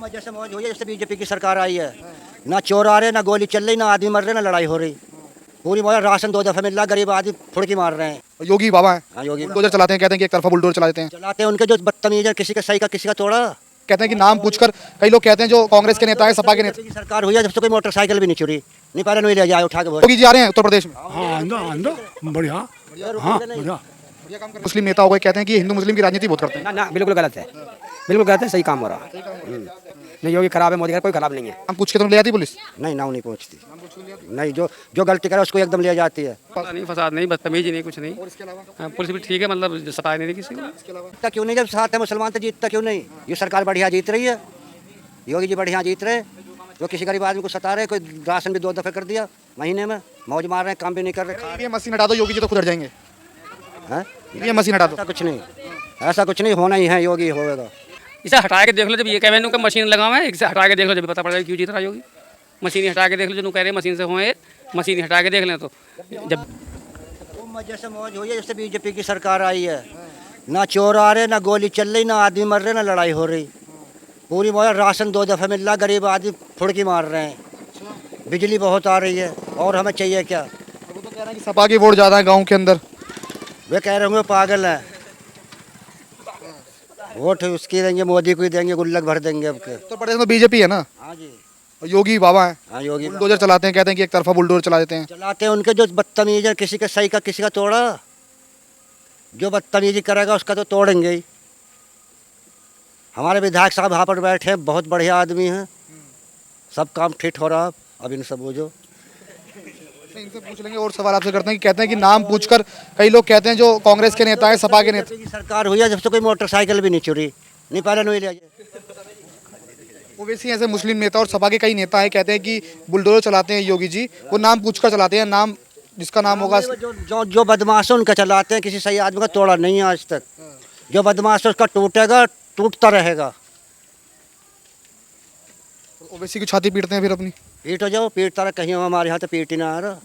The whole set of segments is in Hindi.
मजे से मौज हुई है जैसे बीजेपी की सरकार आई है। ना चोर आ रहे, ना गोली चल रही, ना आदमी मर रहे, ना लड़ाई हो रही। पूरी मौज, राशन 2 दफे मिल रहा, गरीब आदमी फुड़की मार रहे हैं। योगी बाबा हैं, हाँ, योगी बुलडोजर चलाते हैं, कहते हैं कि एक तरफा बुलडोजर चला देते हैं। चलाते हैं उनके जो बदतमीज है, किसी का सही का किसी का तोड़ा। कहते हैं कि नाम पूछकर, कई लोग कहते हैं जो कांग्रेस के नेता है, सपा के नेता। बीजेपी की सरकार हुई है जब से कोई मोटरसाइकिल भी नहीं चुरी, नहीं पहले नहीं ले जाए उठा के। योगी जी आ रहे हैं उत्तर प्रदेश में, हाँ आंदो बढ़िया। हाँ बढ़िया। मुस्लिम नेता हो गए, कहते हैं कि हिंदू मुस्लिम की राजनीति बहुत करते हैं। ना ना बिल्कुल गलत है, बिल्कुल गलत है। सही काम हो रहा नहीं, योगी खराब है, मोदी का कोई खराब नहीं है। हम पूछ के तो ले आती पुलिस। नहीं, नाव नहीं पहुँचती। नहीं, जो गलती करे उसको एकदम ले जाती है। नहीं, फसाद नहीं, बदतमीजी नहीं, कुछ नहीं। और इसके अलावा पुलिस भी ठीक है, मतलब सताए नहीं किसी को। जीतता क्यों नहीं, जब साथ है मुसलमान तो जीतता क्यों नहीं। ये सरकार बढ़िया जीत रही है, योगी जी बढ़िया जीत रहे। जो किसी गरीब आदमी को सता रहे, कोई राशन भी 2 दफे कर दिया महीने में, मौज मार रहे हैं, काम भी नहीं कर रहे। ये मशीन हटा दो, योगी जी तो खुद जाएंगे। हैं? ये मशीन हटा दो। ऐसा कुछ नहीं, ऐसा कुछ नहीं, होना ही है, योगी होगा। इसे हटा के देख लो, जब ये कह रहे मशीन लगावा है, इसे हटा के देख लो, जब पता पड़ेगा क्यों जीत रहा योगी। मशीन हटा के देख लो, जो कह रहे मशीन से हुए, मशीन हटा के देख लें तो जब मजे से मौज हुई है जैसे बीजेपी की सरकार आई है। ना चोर आ रहे, ना गोली चल रही, ना आदमी मर रहे, ना लड़ाई हो रही। पूरी मौज, राशन 2 दफे मिल रहा, गरीब आदमी फुड़की मार रहे हैं। बिजली बहुत आ रही है, और हमें चाहिए क्या। वो तो कह रहे हैं कि सपा की वोट ज़्यादा है गाँव के अंदर। वे कह रहे होंगे पागल हैं, वोट उसकी देंगे, मोदी को ही देंगे, गुल्लक भर देंगे अब के। उत्तर प्रदेश में बीजेपी है ना, हाँ जी, और योगी बाबा हैं, हाँ योगी बुलडोजर चलाते हैं, कहते हैं कि एक तरफा बुलडोजर चला देते हैं। चलाते हैं उनके जो बदतमीज है, किसी का सही का किसी का तोड़ा। जो बदतमीजी करेगा उसका तो तोड़ेंगे ही। हमारे विधायक साहब यहाँ पर बैठे हैं, बहुत बढ़िया आदमी हैं, सब काम ठीक हो रहा। अब इनसे पूछो, इनसे पूछ लेंगे। और सवाल आपसे करते हैं कि कहते हैं कि नाम पूछकर, कई लोग कहते हैं जो कांग्रेस के नेता है, सपा के नेता। बीजेपी की सरकार हुई है जब से कोई मोटरसाइकिल भी नहीं चुरी, नहीं पहले नहीं ले जाए। ओवैसी ऐसे मुस्लिम नेता और सपा के कई नेता हैं, कहते हैं कि बुलडोजर चलाते हैं योगी जी, वो नाम पूछकर चलाते हैं, नाम जिसका नाम होगा। जो बदमाश है उनका चलाते हैं, किसी सही आदमी का तोड़ा नहीं है आज तक। जो बदमाश है उसका टूटेगा, टूटता रहेगा। ओवैसी की छाती पीटते हैं फिर अपनी। पीट हो जाओ, पीटता रहे, कहीं हमारे यहाँ तो पीट ही ना आ रहा।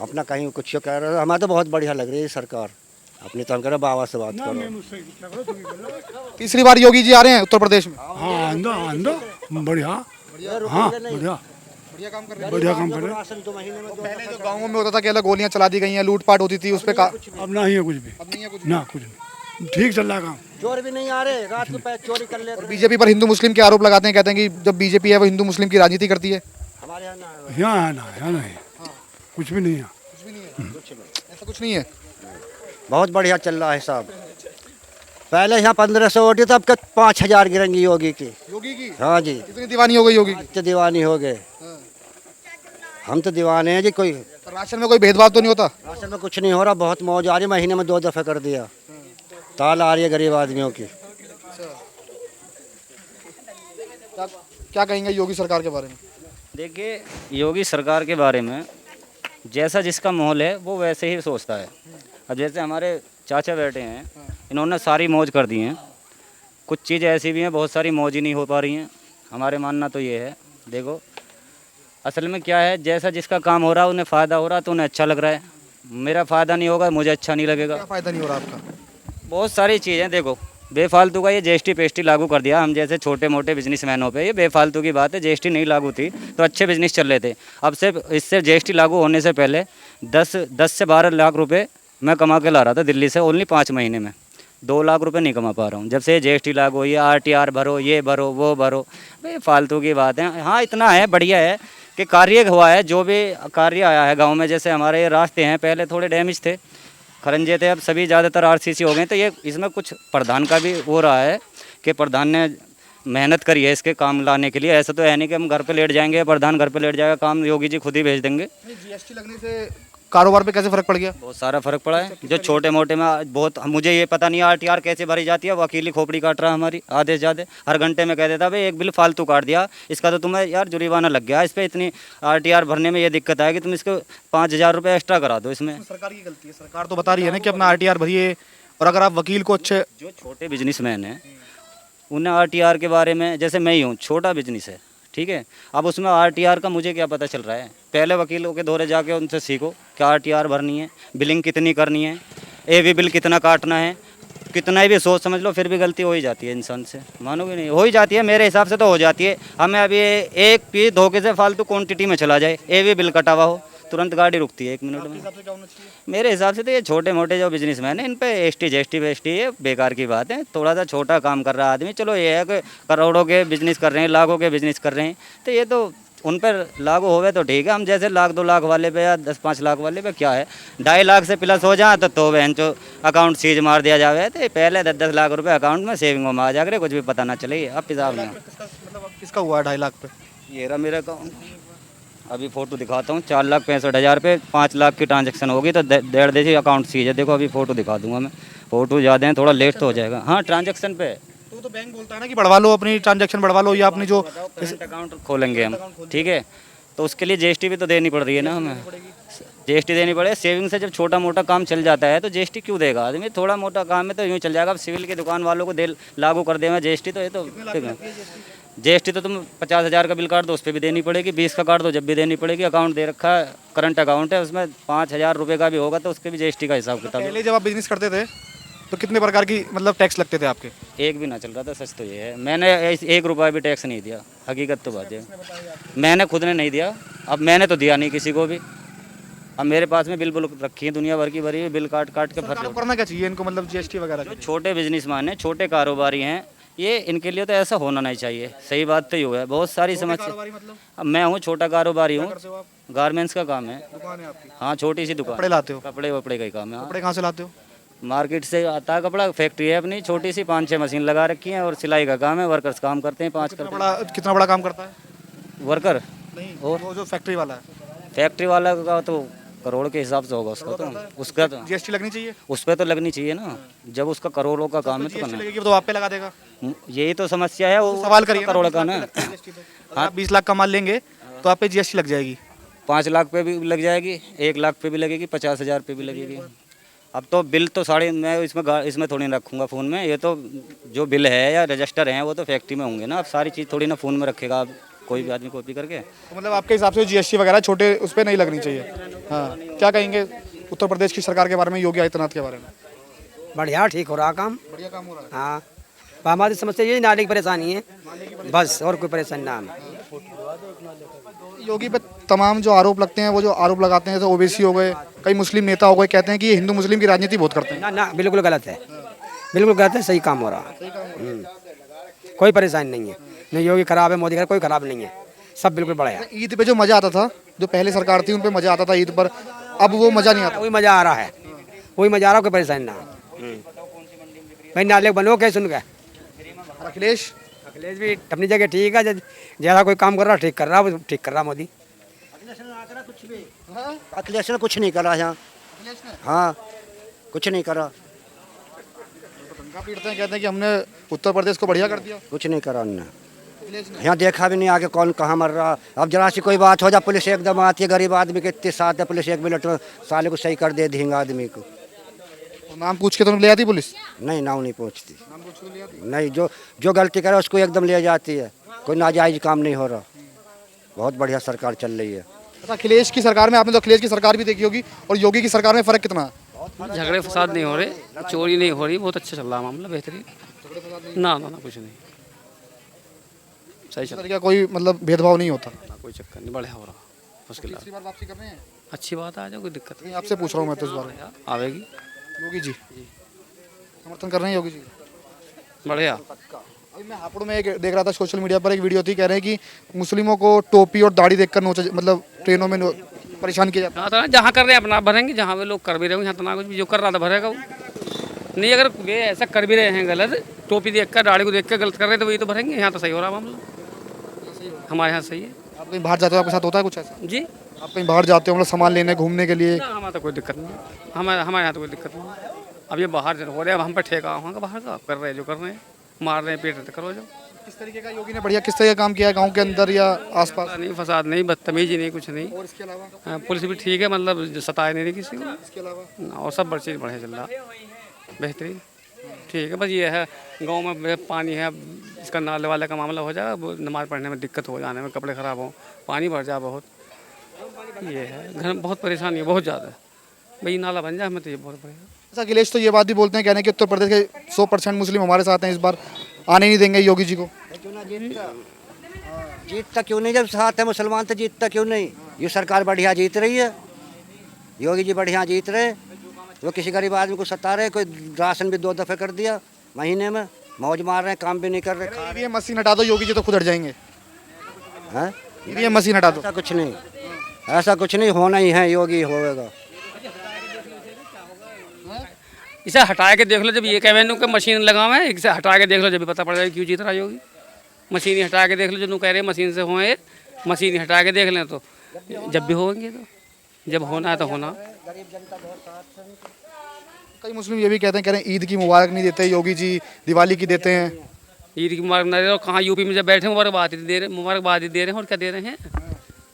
अपना कहीं कुछ कह रहे, हमें तो बहुत बढ़िया लग रही है सरकार अपनी। तो हम कह रहे बाबा से बात करो। तीसरी बार योगी जी आ रहे हैं उत्तर प्रदेश में। हाँ आंदो बढ़िया। हाँ बढ़िया, बढ़िया काम कर रहे बढ़िया काम कर रहे हैं। राशन 2 महीने में हैं। पहले जो गाँवों में होता था कि अलग गोलियां चला दी गई हैं, लूटपाट होती थी, उस पर अब ना ही है कुछ भी, अब नहीं है कुछ। ना कुछ नहीं, ठीक चल रहा है काम। चोर भी नहीं आ रहे, रात को चोरी कर लेते। बीजेपी पर हिंदू मुस्लिम के आरोप लगाते हैं, कहते हैं कि जब बीजेपी है वो हिंदू मुस्लिम की राजनीति करती है। हमारे यहाँ ना यहाँ नहीं, कुछ भी नहीं है। ऐसा कुछ नहीं है। बहुत बढ़िया चल रहा है साहब। पहले यहाँ 1500 वोट तो अब 5000 गिरेंगी योगी की। योगी की? हाँ जी, कितनी दीवानी हो गई योगी की? तो दीवानी हो गए। हम तो दीवाने हैं जी। कोई राशन में कोई भेदभाव तो नहीं होता? राशन में कुछ नहीं हो रहा, बहुत मौज आ रही, महीने में 2 दफे कर दिया। ताल आ रही है गरीब आदमियों की। क्या कहेंगे योगी सरकार के बारे में? देखिए, योगी सरकार के बारे में जैसा जिसका माहौल है वो वैसे ही सोचता है। अब जैसे हमारे चाचा बैठे हैं, इन्होंने सारी मौज कर दी हैं। कुछ चीज़ ऐसी भी हैं, बहुत सारी मौज ही नहीं हो पा रही हैं। हमारे मानना तो ये है, देखो असल में क्या है, जैसा जिसका काम हो रहा है उन्हें फ़ायदा हो रहा है तो उन्हें अच्छा लग रहा है। मेरा फ़ायदा नहीं होगा, मुझे अच्छा नहीं लगेगा। क्या फ़ायदा नहीं हो रहा आपका? बहुत सारी चीज़ें देखो, बेफालतू का ये जीएसटी पेस्टी लागू कर दिया हम जैसे छोटे मोटे बिजनेसमैनों पे। ये बेफालतू की बात है। जीएसटी नहीं लागू थी तो अच्छे बिजनेस चल रहे थे। अब से इससे जीएसटी लागू होने से पहले 10 से 12 लाख रुपए मैं कमा के ला रहा था दिल्ली से, ओनली 5 महीने में 2 लाख रुपए नहीं कमा पा रहा हूँ। जब से जीएसटी लागू हुई है, आरटीआर भरो, ये भरो, वो भरो, बेफालतू की बात है। हाँ इतना है, बढ़िया है कि कार्य हुआ है, जो भी कार्य आया है गाँव में। जैसे हमारे रास्ते हैं, पहले थोड़े डैमेज थे, खरंजे थे, अब सभी ज़्यादातर आरसीसी हो गए। तो ये इसमें कुछ प्रधान का भी हो रहा है कि प्रधान ने मेहनत करी है इसके काम लाने के लिए। ऐसा तो है नहीं कि हम घर पे लेट जाएंगे, प्रधान घर पे लेट जाएगा, काम योगी जी खुद ही भेज देंगे। जीएसटी लगने से कारोबार पे कैसे फर्क पड़ गया? बहुत सारा फर्क पड़ा है। जो छोटे मोटे में बहुत, मुझे ये पता नहीं आरटीआर कैसे भरी जाती है। वकीली खोपड़ी काट रहा है हमारी आधे से ज़्यादा। हर घंटे में कह देता भाई एक बिल फालतू काट दिया, इसका तो तुम्हें यार जुर्माना लग गया, इस पर इतनी आरटीआर भरने में ये दिक्कत आएगी, तुम इसको 5000 रुपये एक्स्ट्रा करा दो। इसमें सरकार की गलती है। सरकार तो बता रही है ना कि अपना आरटीआर भरिए, और अगर आप वकील को अच्छे, जो छोटे बिजनेसमैन हैं उन्हें आरटीआर के बारे में, जैसे मैं ही हूँ, छोटा बिजनेस है, ठीक है, अब उसमें आरटीआर का मुझे क्या पता चल रहा है। पहले वकीलों के दौरे जाके उनसे सीखो क्या आरटीआर भरनी है, बिलिंग कितनी करनी है, एवी बिल कितना काटना है, कितना भी सोच समझ लो फिर भी गलती हो ही जाती है इंसान से, मानोगे नहीं, हो ही जाती है, मेरे हिसाब से तो हो जाती है। हमें अभी एक पीस धोखे से फालतू क्वांटिटी में चला जाए, ये भी बिल कटा हुआ हो, तुरंत गाड़ी रुकती है 1 मिनट में। मेरे हिसाब से तो ये छोटे मोटे जो बिजनेसमैन हैं इन पे एसटी ये बेकार की बात है। थोड़ा सा छोटा काम कर रहा है आदमी, चलो ये है कि करोड़ों के बिजनेस कर रहे हैं, लाखों के बिजनेस कर रहे हैं, तो ये तो उन पर लागू होवे तो ठीक है। हम जैसे 1 लाख 2 लाख वाले पे या 10-5 लाख वाले पे क्या है, 2.5 लाख से प्लस हो जाए तो बहन जो अकाउंट सीज मार दिया जावे, तो पहले 10-10 लाख रुपए अकाउंट में सेविंग में आ जा करे, कुछ भी पता ना चले। अब हिसाब में मतलब किसका हुआ है 2.5 लाख पे? ये रहा मेरा अकाउंट, अभी फ़ोटो दिखाता हूँ, 4,65,000 पे 5 लाख की ट्रांजैक्शन होगी तो 1.5 दे अकाउंट सीज है। देखो अभी फ़ोटो दिखा दूंगा मैं, फ़ोटो ज़्यादा है, थोड़ा लेट तो हो जाएगा। हाँ ट्रांजैक्शन पे तो बैंक बोलता है ना कि बढ़वा लो, अपनी ट्रांजैक्शन बढ़वा लो, या अपनी जो करंट अकाउंट खोलेंगे हम, ठीक है, तो उसके लिए जीएसटी भी तो देनी पड़ रही है ना हमें, जीएसटी देनी पड़े। सेविंग से जब छोटा मोटा काम चल जाता है तो जीएसटी क्यों देगा आदमी, थोड़ा मोटा काम है तो यूँ चल जाएगा। अब सिविल की दुकान वालों को लागू कर देगा जीएसटी, तो ये तो जीएसटी तो तुम 50,000 का बिल काट दो उस पर भी देनी पड़ेगी, 20 का काट दो जब भी देनी पड़ेगी। अकाउंट दे रखा है, करंट अकाउंट है, उसमें 5,000 रुपये का भी होगा तो उसके भी जीएसटी का हिसाब किताब। पहले जब आप बिजनेस करते थे तो कितने प्रकार की मतलब टैक्स लगते थे आपके? एक भी ना चल रहा था, सच तो ये है। मैंने 1 रुपया भी टैक्स नहीं दिया, हकीकत तो बात है, मैंने खुद ने नहीं दिया। अब मैंने तो दिया नहीं किसी को भी, अब मेरे पास में बिल बुल रखी है दुनिया भर की भरी, बिल काट के भर। करना क्या चाहिए इनको, मतलब जीएसटी वगैरह? जो छोटे बिजनेसमैन हैं, छोटे कारोबारी हैं, ये इनके लिए तो ऐसा होना नहीं चाहिए। सही बात तो ये है, बहुत सारी समस्या। मतलब अब मैं हूँ छोटा कारोबारी हूँ, गारमेंट्स का काम है। दुकान है आपकी? हाँ छोटी सी दुकान। कपड़े लाते हो? कपड़े वपड़े का ही काम है। कपड़े कहाँ से लाते हो? मार्केट से आता है कपड़ा, फैक्ट्री है अपनी छोटी सी, 5-6 मशीन लगा रखी है और सिलाई का काम है, वर्कर्स काम करते हैं 5 करते कितना बड़ा काम करता है हैं वर्कर। नहीं, और वो जो फैक्ट्री वाला है? फैक्ट्री वाला का तो करोड़ के हिसाब से होगा उसका तो जीएसटी लगनी चाहिए उस पर तो लगनी चाहिए ना, जब उसका करोड़ों का काम है तो करना। लगेगी तो आप पे लगा देगा? यही तो समस्या है, वो सवाल करिए करोड़ का ना। आप 20 लाख का माल लेंगे तो आप पे जीएसटी लग जाएगी, 5 लाख पे भी लग जाएगी, 1 लाख पे भी लगेगी, 50,000 पे भी लगेगी। अब तो बिल तो मैं इसमें थोड़ी ना रखूँगा फ़ोन में, ये तो जो बिल है या रजिस्टर हैं वो तो फैक्ट्री में होंगे ना। अब सारी चीज़ थोड़ी ना फ़ोन में रखेगा आप, कोई भी आदमी कॉपी करके। तो मतलब आपके हिसाब से जीएसटी वगैरह छोटे उस पर नहीं लगनी चाहिए? हाँ, क्या कहेंगे उत्तर प्रदेश की सरकार के बारे में, योगी आदित्यनाथ के बारे में? बढ़िया, ठीक हो रहा काम। बढ़िया काम हो रहा है। हाँ, हमारी समस्या यही नाले की परेशानी है बस, और कोई परेशानी ना है। योगी पे तमाम जो आरोप लगते हैं, वो जो आरोप लगाते हैं, जैसे ओबीसी हो गए, कई मुस्लिम नेता हो गए, कहते हैं कि ये हिंदू मुस्लिम की राजनीति बहुत करते हैं। ना ना, बिल्कुल गलत है, बिल्कुल गलत है, सही काम हो रहा है। कोई परेशानी नहीं है, नहीं योगी खराब है, मोदी खराब, कोई खराब नहीं है, सब बिल्कुल बढ़िया। ईद पे जो मजा आता था, जो पहले सरकार थी उन पे मजा आता था ईद पर, अब वो मजा नहीं आता। वही मजा आ रहा है, वही मजा आ रहा है, कोई परेशानी ना है। भाई नाले बनो क्या सुन गए। अखिलेश भी अपनी जगह ठीक है, ज़्यादा कोई काम कर रहा ठीक कर रहा, ठीक कर रहा मोदी। अखिलेश ने कुछ नहीं करा यहाँ, हाँ कुछ नहीं करा, पीटते हैं, कहते हैं कि हमने उत्तर प्रदेश को बढ़िया कर दिया। कुछ नहीं करा उन्होंने। यहाँ देखा भी नहीं आगे कौन कहाँ मर रहा। अब जरा सी कोई बात हो जाए पुलिस एकदम आती है, गरीब आदमी के इतने साथ है, पुलिस 1 मिनट में साले को सही कर दे देंगे आदमी को। तो नाम पूछ के तो ले आती पुलिस? नहीं, नाम नहीं पूछती, नहीं, जो गलती करे उसको एकदम ले जाती है, कोई नाजायज काम नहीं हो रहा। बहुत बढ़िया सरकार चल रही है। अच्छा, अखिलेश की सरकार में आपने तो अखिलेश की सरकार भी देखी होगी, और योगी की सरकार में फ़र्क कितना है? झगड़े फसाद नहीं हो रहे, चोरी नहीं हो रही, बहुत अच्छा चल रहा है मामला, बेहतरीन। ना ना ना, कुछ नहीं, सही चल रहा क्या कोई मतलब भेदभाव नहीं होता? है, कोई चक्कर नहीं, बढ़िया हो रहा। मुश्किल तीसरी बार वापसी कर रहे हैं? अच्छी बात है, आ जाओ, कोई दिक्कत नहीं, आपसे पूछ रहा हूँ मैं तो इस बारे में। नहीं आवेगी। योगी जी समर्थन कर रहे हैं योगी जी? बढ़िया। अभी मैं हापुड़ में एक देख रहा था, सोशल मीडिया पर एक वीडियो थी, कह रहे हैं कि मुस्लिमों को टोपी और दाढ़ी देखकर नोचा, मतलब ट्रेनों में परेशान किया जाता है। हाँ तो जहाँ कर रहे हैं अपना भरेंगे, जहाँ पे लोग कर भी रहे होंगे, यहाँ तो ना कुछ भी जो कर रहा था भरेगा वो। नहीं, अगर वे ऐसा कर भी रहे हैं गलत, टोपी देख कर दाढ़ी को देख कर गलत कर रहे हैं तो वही तो भरेंगे। यहाँ तो सही हो रहा मामला, हमारे यहाँ सही है। आप कहीं बाहर जाते हो, आपके साथ होता है कुछ ऐसा? जी, आप कहीं बाहर जाते हो मतलब सामान लेने घूमने के लिए? ना हमारा तो कोई दिक्कत नहीं, हमारे यहाँ तो कोई दिक्कत नहीं। अब ये बाहर हो रहे हैं, अब हम पर ठेका वहाँ का बाहर का कर रहे हैं, जो कर रहे हैं, मार रहे हैं, पीट रहे हैं, करो जाओ। किस तरीके का योगी ने बढ़िया किस तरह का काम किया है गाँव के अंदर या आसपास? नहीं, फसाद नहीं, बदतमीजी नहीं, कुछ नहीं। और इसके अलावा? हाँ, पुलिस भी ठीक है, मतलब सताए नहीं रही किसी को, इसके अलावा और सब चीज़ बढ़िया चल रहा, बेहतरीन, ठीक है। बस ये है गांव में पानी है, इसका नाले वाले का मामला हो जाएगा, वो नमाज़ पढ़ने में दिक्कत हो जाने में, कपड़े ख़राब हो, पानी भर जाए बहुत, ये है घर में बहुत परेशानी है, बहुत ज़्यादा। भाई नाला बन जाए हमें तो ये बहुत बढ़िया। अच्छा, अखिलेश तो ये बात भी बोलते हैं, कहने कि उत्तर प्रदेश के 100% मुस्लिम हमारे साथ हैं, इस बार आने नहीं देंगे योगी जी को। जीतता क्यों नहीं, जब साथ है मुसलमान तो जीतता क्यों नहीं। ये सरकार बढ़िया जीत रही है, योगी जी बढ़िया जीत रहे। वो किसी गरीब आदमी को सता रहे, कोई राशन भी 2 दफ़े कर दिया महीने में, मौज मार रहे हैं, काम भी नहीं कर रहे। ईवीएम मशीन हटा दो, योगी जी तो खुद हट जाएंगे। हैं? ईवीएम मशीन हटा दो। ऐसा कुछ नहीं, ऐसा कुछ नहीं, होना ही है, योगी होगा। इसे हटा के देख लो, जब ये कह कि मशीन लगावे, इसे हटा के देख लो, जब भी पता पड़ जाएगा क्यों जीत रहा योगी। मशीन ही हटा के देख लो, जो कह रहे मशीन से होए, मशीन ही हटा के देख लें तो जब भी होंगे, तो जब होना है तो होना। कई मुस्लिम ये भी कहते हैं, कह रहे हैं ईद की मुबारक नहीं देते योगी जी, दिवाली की देते हैं। ईद की मुबारक ना दे रहे, और कहाँ यूपी में जब बैठे मुबारकबाद ही दे रहे, मुबारकबाद ही दे रहे हैं, और क्या दे रहे हैं।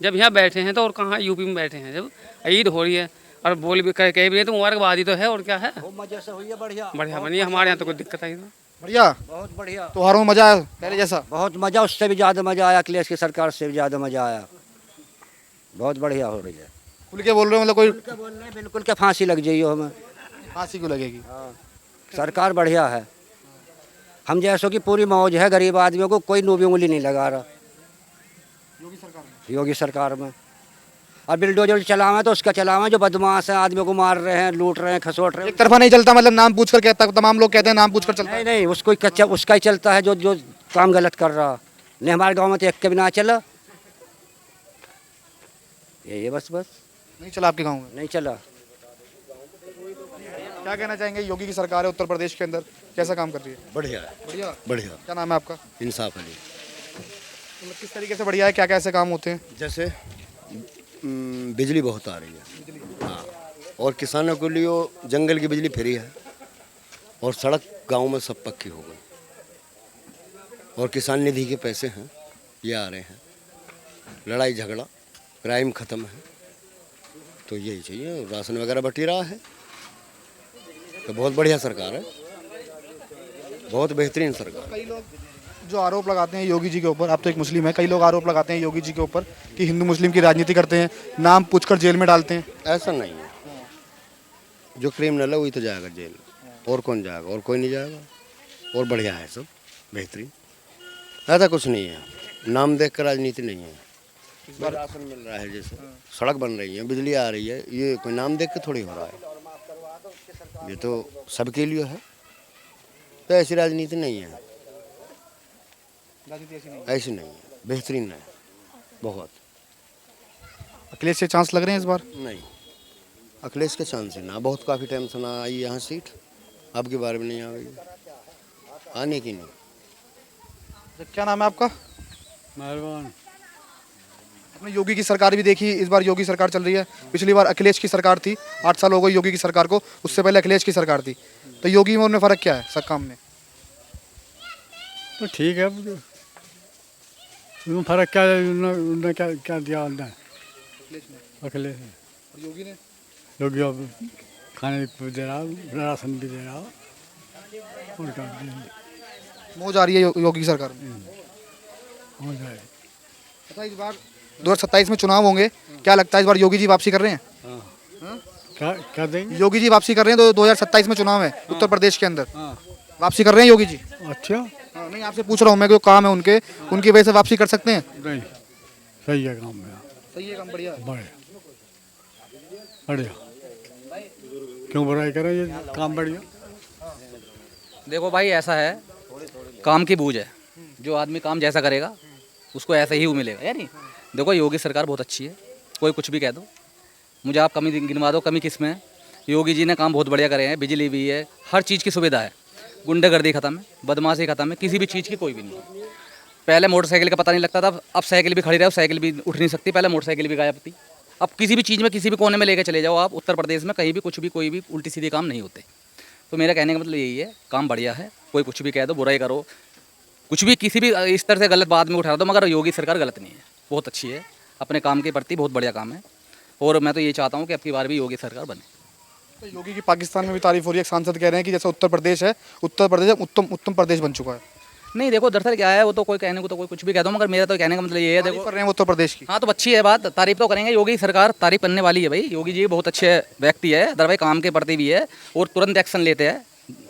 जब यहाँ बैठे हैं तो, और कहाँ यूपी में बैठे हैं, जब ईद हो रही है और बोल भी कह भी रहे तो मुबारकबाद ही तो है, और क्या है। मजे से हुई है, बढ़िया बढ़िया बनी है, हमारे यहाँ तो कोई दिक्कत आई ना। बढ़िया, बहुत बढ़िया, त्योहारों में मजा आया पहले जैसा। बहुत मजा, उससे भी ज़्यादा मजा आया, अखिलेश की सरकार से भी ज़्यादा मजा आया। बहुत बढ़िया हो रही है। खुल के बोल रहे हो, मतलब कोई क्या बोल रहे हैं, बिल्कुल क्या फांसी लग जाइए हमें। फांसी क्यों लगेगी? सरकार बढ़िया है, हम जैसों की पूरी मौज है, गरीब आदमियों को कोई नूबी उंगली नहीं लगा रहा योगी सरकार में। और बिल्डोजर चलावे तो उसका चलावे, जो बदमाश है, आदमियों को मार रहे हैं, लूट रहे हैं, खसोट रहे हैं। एक तरफा नहीं चलता, मतलब नाम पूछकर कहता, तमाम लोग कहते हैं नाम पूछकर चलता है। नहीं नहीं, उसको उसका ही चलता है, जो जो काम गलत कर रहा। नहीं, हमारे गांव में तो एक के भी ना चला, ये बस नहीं चला आपके गाँव में? नहीं चला। क्या कहना चाहेंगे, योगी की सरकार है उत्तर प्रदेश के अंदर, कैसा काम कर रही है? बढ़िया बढ़िया। बढ़िया। क्या नाम है आपका? इंसाफ अली। मतलब किस तरीके से बढ़िया है, क्या क्या ऐसे काम होते हैं? जैसे बिजली बहुत आ रही है, हाँ, और किसानों के लिए जंगल की बिजली फ्री है, और सड़क गांव में सब पक्की हो गई, और किसान निधि के पैसे हैं, ये आ रहे हैं। लड़ाई झगड़ा क्राइम ख़त्म है, तो यही चाहिए। राशन वगैरह बटी रहा है, तो बहुत बढ़िया सरकार है, बहुत बेहतरीन सरकार। कई लोग जो आरोप लगाते हैं योगी जी के ऊपर, आप तो एक मुस्लिम है, कई लोग आरोप लगाते हैं योगी जी के ऊपर कि हिंदू मुस्लिम की राजनीति करते हैं, नाम पूछकर जेल में डालते हैं। ऐसा नहीं है, जो क्रिमिनल है वही तो जाएगा जेल, और कौन जाएगा, और कोई नहीं जाएगा। और बढ़िया है, सब बेहतरीन, ऐसा कुछ नहीं है। नाम देख कर राजनीति नहीं है। राशन मिल रहा है, जैसे सड़क बन रही है, बिजली आ रही है, ये कोई नाम देख के थोड़ी हो रहा है, ये तो सबके लिए है। तो ऐसी राजनीति नहीं है, ऐसी नहीं है, बेहतरीन है बहुत। अखिलेश से चांस लग रहे हैं इस बार? नहीं, अखिलेश के चांस है ना, बहुत काफ़ी टाइम से ना आई यहाँ सीट, अब के बारे में नहीं आ गई, आने की नहीं। क्या नाम है आपका? मेहरबान। आपने योगी की सरकार भी देखी, इस बार योगी सरकार चल रही है, पिछली बार अखिलेश की सरकार थी, 8 साल हो गए योगी की सरकार को, उससे पहले अखिलेश की सरकार थी। तो योगी में उनमें फ़र्क क्या है सब काम में? तो ठीक है, उसमें फर्क क्या है, उन्होंने क्या क्या दिया उन्होंने अखिलेश ने। योगी ने योगी अब खाने को दे रहा, राशन भी दे रहा, और क्या मौज आ रही है योगी की सरकार में। हो जाए। अच्छा, इस बार 2027 में चुनाव होंगे, क्या लगता है इस बार योगी जी वापसी कर रहे हैं? क्या क्या देंगे? योगी जी वापसी कर रहे हैं, तो 2027 में चुनाव है उत्तर प्रदेश के अंदर, हाँ। वापसी कर रहे हैं योगी जी? अच्छा, नहीं, आपसे पूछ रहा हूँ मैं, जो काम है उनके, उनकी वजह से वापसी कर सकते हैं? नहीं, सही है काम मेरा, सही है काम, बढ़िया। बढ़िया बढ़िया, क्यों बुराई करें, ये काम बढ़िया। देखो भाई, ऐसा है, काम की बूझ है, जो आदमी काम जैसा करेगा उसको ऐसा ही मिलेगा, यार नहीं। देखो, योगी सरकार बहुत अच्छी है, कोई कुछ भी कह दो, मुझे आप कमी गिनवा दो, कमी किस में है। योगी जी ने काम बहुत बढ़िया करे हैं, बिजली भी है, हर चीज़ की सुविधा है, गुंडागर्दी खत्म है, बदमाशी खत्म है, किसी भी चीज़ की कोई भी नहीं है। पहले मोटरसाइकिल का पता नहीं लगता था, अब साइकिल भी खड़ी रहे, साइकिल भी उठ नहीं सकती, पहले मोटरसाइकिल भी गायब थी। अब किसी भी चीज़ में किसी भी कोने में लेकर चले जाओ आप उत्तर प्रदेश में, कहीं भी कुछ भी कोई भी उल्टी सीधी काम नहीं होते। तो मेरा कहने का मतलब यही है, काम बढ़िया है, कोई कुछ भी कह दो, बुराई करो, कुछ भी किसी भी इस तरह से गलत बात में उठा दो, मगर योगी सरकार गलत नहीं है, बहुत अच्छी है, अपने काम के प्रति बहुत बढ़िया काम है। और मैं तो ये चाहता हूँ कि अब की बार भी योगी सरकार बने। तो योगी की पाकिस्तान में भी तारीफ हो रही है, एक सांसद कह रहे हैं कि जैसे उत्तर प्रदेश है, उत्तर प्रदेश उत्तम प्रदेश बन चुका है। नहीं देखो दरअसल क्या है, वो तो कोई कहने को तो कोई कुछ भी कहता हूँ, मगर मेरा तो कहने का मतलब ये है, देखो कर रहे हैं उत्तर प्रदेश की। हाँ तो अच्छी है बात, तारीफ तो करेंगे, योगी सरकार तारीफ करने वाली है भाई। योगी जी बहुत अच्छे व्यक्ति है, अदर भाई काम के प्रति भी है और तुरंत एक्शन लेते हैं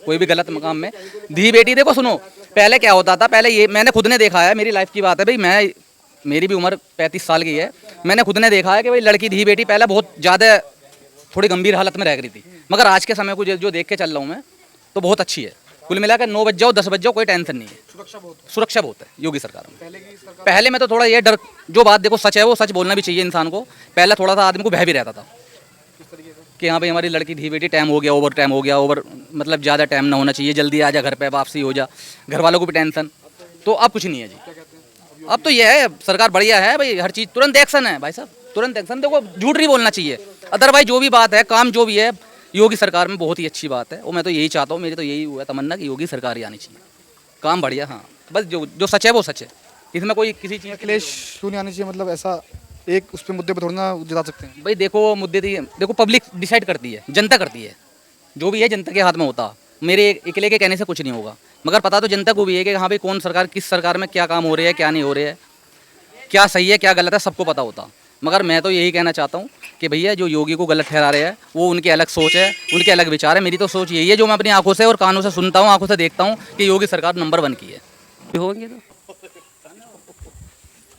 कोई भी गलत मकाम में। धी बेटी देखो सुनो, पहले क्या होता था, पहले ये मैंने खुद ने देखा है, मेरी लाइफ की बात है भाई, मैं मेरी भी उम्र 35 साल की है, मैंने खुद ने देखा है कि भाई लड़की धी बेटी पहले बहुत ज़्यादा थोड़ी गंभीर हालत में रह रही थी, मगर आज के समय को जो देख के चल रहा हूँ मैं तो बहुत अच्छी है। कुल मिलाकर 9 बज जाओ 10 बज जाओ कोई टेंशन नहीं है, सुरक्षा बहुत है योगी सरकार में। पहले में तो थोड़ा ये डर, जो बात देखो सच है वो सच बोलना भी चाहिए इंसान को, पहले थोड़ा सा आदमी को भय भी रहता था कि हाँ भाई हमारी लड़की धी बेटी टाइम हो गया, ओवर टाइम हो गया, ओवर मतलब ज़्यादा टाइम ना होना चाहिए, जल्दी आ जा घर पे, वापसी हो जा, घर वालों को भी टेंशन। तो अब कुछ नहीं है जी, अब तो ये है सरकार बढ़िया है भाई, हर चीज़ तुरंत एक्शन है भाई साहब, तुरंत एक्शन। देखो झूठ नहीं बोलना चाहिए, अदरवाइज जो भी बात है, काम जो भी है योगी सरकार में बहुत ही अच्छी बात है, और मैं तो यही चाहता हूँ, मेरी तो यही हुआ तमन्ना कि योगी सरकार ही आनी चाहिए, काम बढ़िया। हाँ बस जो सच है वो सच है, इसमें कोई किसी चीज़ अखिलेश क्यों नहीं आनी चाहिए, मतलब ऐसा एक उस पे मुद्दे पे थोड़ा ना जिता सकते हैं। भाई देखो मुद्दे थी, देखो पब्लिक डिसाइड करती है, जनता करती है, जो भी है जनता के हाथ में होता। मेरे अकेले के कहने से कुछ नहीं होगा, मगर पता तो जनता को भी है कि हाँ भाई कौन सरकार, किस सरकार में क्या काम हो रहे हैं, क्या नहीं हो रहे हैं, क्या सही है क्या गलत है, सबको पता होता। मगर मैं तो यही कहना चाहता हूँ कि भैया जो योगी को गलत ठहरा रहे हैं वो उनकी अलग सोच है, उनके अलग विचार है। मेरी तो सोच यही है जो मैं अपनी आंखों से और कानों से सुनता हूँ, आंखों से देखता हूँ कि योगी सरकार नंबर 1 की है। होंगे तो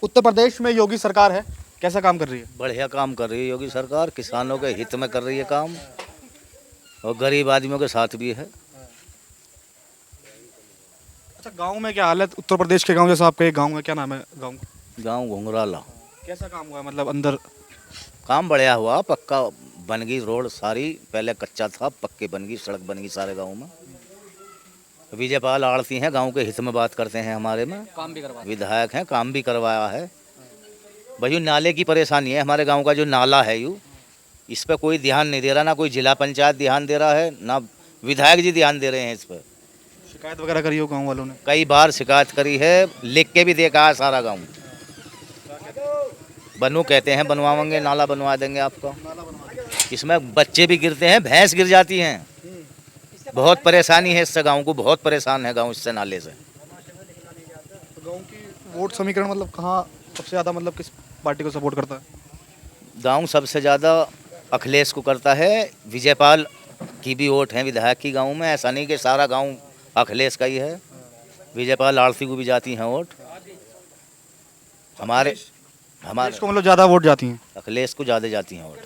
उत्तर प्रदेश में योगी सरकार है, कैसा काम कर रही है? बढ़िया काम कर रही है योगी सरकार, किसानों के हित में कर रही है काम, और गरीब आदमियों के साथ भी है। अच्छा गांव में क्या हालत, उत्तर प्रदेश के गांव जैसा आपका एक गांव है, क्या नाम है गांव का? गांव घुंघराला। कैसा काम हुआ है, मतलब अंदर? काम बढ़िया हुआ, पक्का बन गई रोड सारी, पहले कच्चा था, पक्के बन गई, सड़क बन गई सारे गांव में। विजयपाल आड़ती हैं, गांव के हित में बात करते हैं, हमारे में काम भी करवा, विधायक हैं, काम भी करवाया है। भाई नाले की परेशानी है हमारे गांव का, जो नाला है यू, इस पर कोई ध्यान नहीं दे रहा, ना कोई जिला पंचायत ध्यान दे रहा है, ना विधायक जी ध्यान दे रहे हैं इस पर। शिकायत वगैरह करी हो गांव वालों ने? कई बार शिकायत करी है, लिख के भी देखा है सारा गांव। बनू कहते हैं बनवाएंगे, नाला बनवा देंगे आपको, इसमें बच्चे भी गिरते हैं, भैंस गिर जाती हैं, बहुत परेशानी है इससे, गांव को बहुत परेशान है गांव इससे, नाले से। तो गांव की वोट समीकरण मतलब कहाँ सबसे ज़्यादा, मतलब किस पार्टी को सपोर्ट करता है? गांव सबसे ज़्यादा अखिलेश को करता है, विजयपाल की भी वोट है विधायक की गांव में, ऐसा नहीं कि सारा गांव अखिलेश का ही है, विजयपाल आरती को भी जाती हैं वोट। हमारे को मतलब ज़्यादा वोट जाती हैं, अखिलेश को ज़्यादा जाती हैं वोट।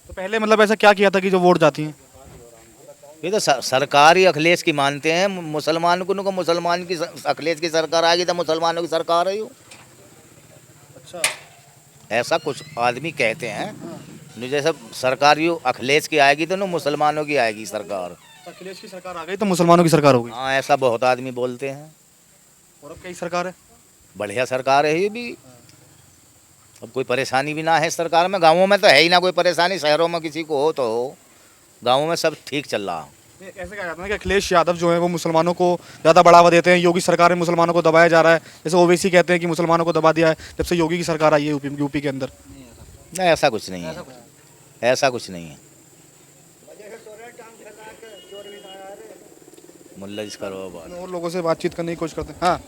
तो पहले मतलब ऐसा क्या किया था कि जो वोट जाती हैं? ये तो सरकार ही अखिलेश की मानते हैं, मुसलमान को मुसलमान की अखिलेश की सरकार आएगी तो मुसलमानों की सरकार है। अच्छा ऐसा कुछ आदमी कहते हैं, न जैसे सरकार यू अखिलेश की आएगी तो न मुसलमानों की आएगी सरकार, अखिलेश की सरकार आ गई तो मुसलमानों की सरकार हो गई। हाँ ऐसा बहुत आदमी बोलते हैं। और अब कई सरकार है, बढ़िया सरकार है ये भी, अब कोई परेशानी भी ना है सरकार में, गाँवों में तो है ही ना कोई परेशानी, शहरों में किसी को हो तो हो, गाँवों में सब ठीक चल रहा। ऐसे क्या कहते हैं कि अखिलेश यादव जो है वो मुसलमानों को ज़्यादा बढ़ावा देते हैं, योगी सरकार में मुसलमानों को दबाया जा रहा है, जैसे ओवैसी कहते हैं कि मुसलमानों को दबा दिया है जब से योगी की सरकार आई है यूपी के अंदर। नहीं ऐसा कुछ नहीं है, ऐसा कुछ नहीं है। मुल्ला जिस करो बात, और लोगों से बातचीत करने की कोशिश करते हैं। हाँ